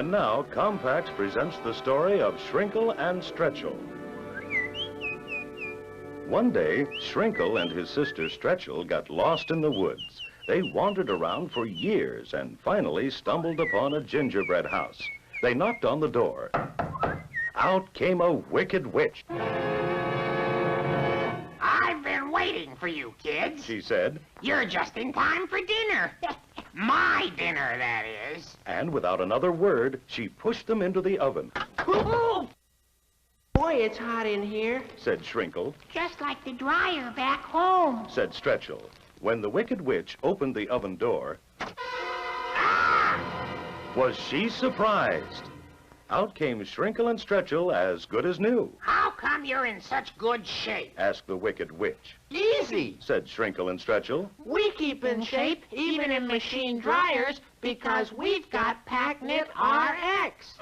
And now, Compax presents the story of Shrinkle and Stretchel. One day, Shrinkle and his sister Stretchel got lost in the woods. They wandered around for years and finally stumbled upon a gingerbread house. They knocked on the door. Out came a wicked witch. I've been waiting for you, kids, she said. You're just in time for dinner. My dinner, that is. And without another word, she pushed them into the oven. Boy, it's hot in here, said Shrinkle. Just like the dryer back home, said Stretchel. When the wicked witch opened the oven door, was she surprised? Out came Shrinkle and Stretchel as good as new. How come you're in such good shape? asked the wicked witch. Easy. Said Shrinkle and Stretchel. We keep in shape, even in machine dryers, because we've got PackKnit RX.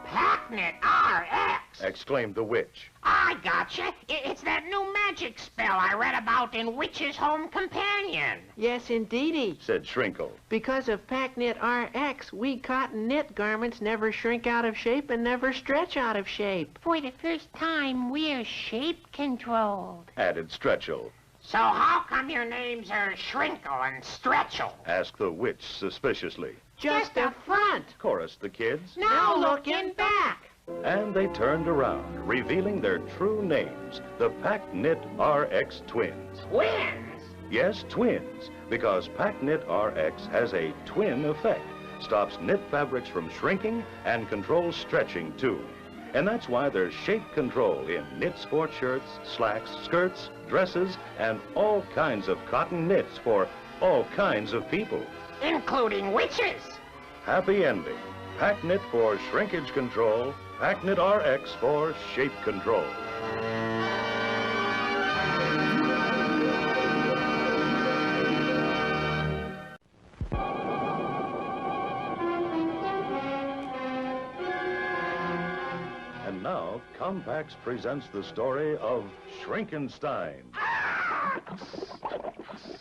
PackKnit RX? exclaimed the witch. I gotcha. It's that new magic spell I read about in Witch's Home Companion. Yes, indeedy. said Shrinkle. Because of PackKnit RX, we cotton knit garments never shrink out of shape and never stretch out of shape. For the first time, we're shape-controlled, added Stretchel. So how come your names are Shrinkle and Stretchel? asked the witch suspiciously. Just a front. chorused the kids. Now looking back. And they turned around, revealing their true names, the PackKnit RX twins. Twins? Yes, twins, because PackKnit RX has a twin effect, stops knit fabrics from shrinking and controls stretching too. And that's why there's shape control in knit sport shirts, slacks, skirts, dresses, and all kinds of cotton knits for all kinds of people. Including witches. Happy ending. PackKnit for shrinkage control, PackKnit RX for shape control. And now, Compax presents the story of Shrinkenstein.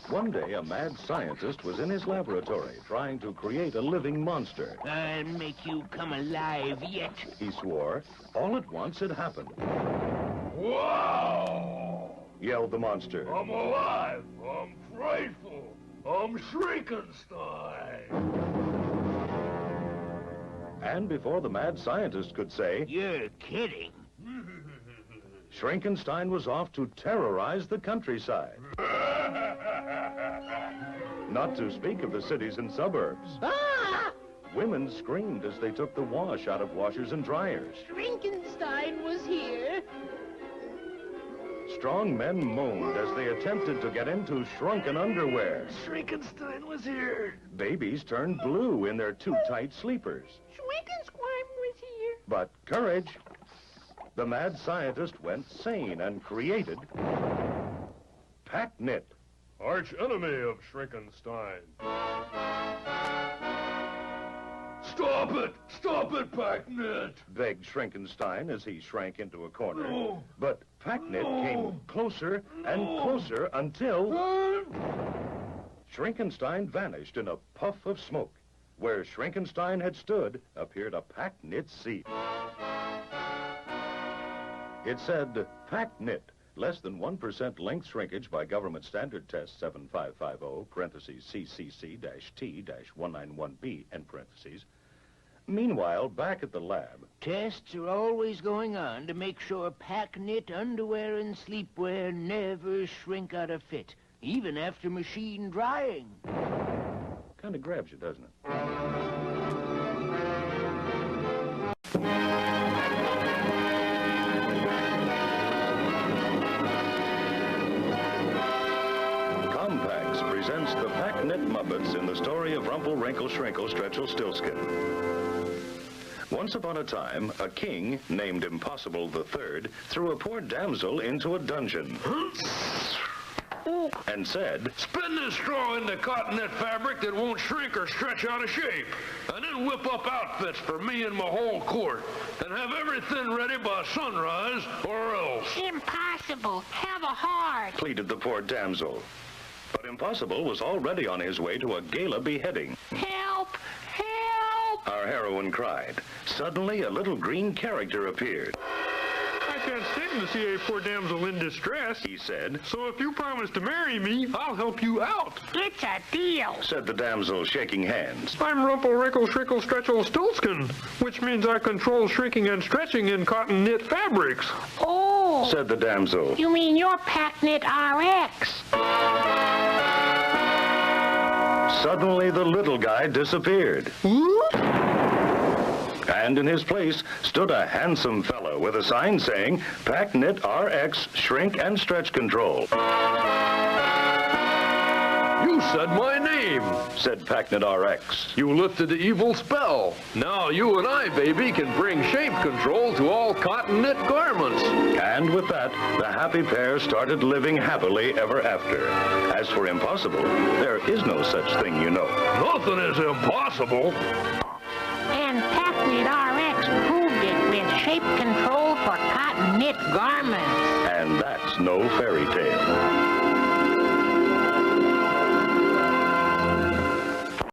One day, a mad scientist was in his laboratory trying to create a living monster. I'll make you come alive yet. He swore. All at once it happened. Wow! Yelled the monster. I'm alive. I'm frightful. I'm Shrinkenstein. And before the mad scientist could say, You're kidding. Shrinkenstein was off to terrorize the countryside. Not to speak of the cities and suburbs. Ah! Women screamed as they took the wash out of washers and dryers. Shrinkenstein was here. Strong men moaned as they attempted to get into shrunken underwear. Shrinkenstein was here. Babies turned blue in their too tight sleepers. Shrinkenstein was here. But courage! The mad scientist went sane and created PackKnit. Arch enemy of Shrinkenstein. Stop it! Stop it, PackKnit! Begged Shrinkenstein as he shrank into a corner. No. But PackKnit came closer and closer until Shrinkenstein vanished in a puff of smoke. Where Shrinkenstein had stood appeared a PackKnit seat. It said, PackKnit, less than 1% length shrinkage by government standard test 7550, parentheses CCC-T-191B, end parentheses. Meanwhile, back at the lab, Tests are always going on to make sure PackKnit underwear and sleepwear never shrink out of fit, even after machine drying. kind of grabs you, doesn't it? Compax presents the PackKnit Muppets in the story of Rumple, Wrinkle, Shrinkle, Stretchel, Stillskin. Once upon a time, a king named Impossible III threw a poor damsel into a dungeon and said, Spin this straw into cotton knit fabric that won't shrink or stretch out of shape, and then whip up outfits for me and my whole court, and have everything ready by sunrise or else. Impossible. Have a heart. pleaded the poor damsel. But Impossible was already on his way to a gala beheading. Help! our heroine cried. Suddenly, a little green character appeared. I can't stand to see a poor damsel in distress, He said, so if you promise to marry me, I'll help you out. It's a deal. said the damsel, shaking hands. I'm Rumple, Wrinkle, Shrinkle, Stretchel, Stulskin, which means I control shrinking and stretching in cotton knit fabrics. Oh, Said the damsel. you mean you're Packnit RX? Suddenly, the little guy disappeared. And in his place stood a handsome fellow with a sign saying, Packnit RX Shrink and Stretch Control. You said my name, Said Packnit RX. You lifted the evil spell. Now you and I, baby, can bring shape control to all cotton knit garments. And with that, the happy pair started living happily ever after. As for impossible, there is no such thing, you know. Nothing is impossible. And Packnit RX proved it with shape control for cotton knit garments. And that's no fairy tale.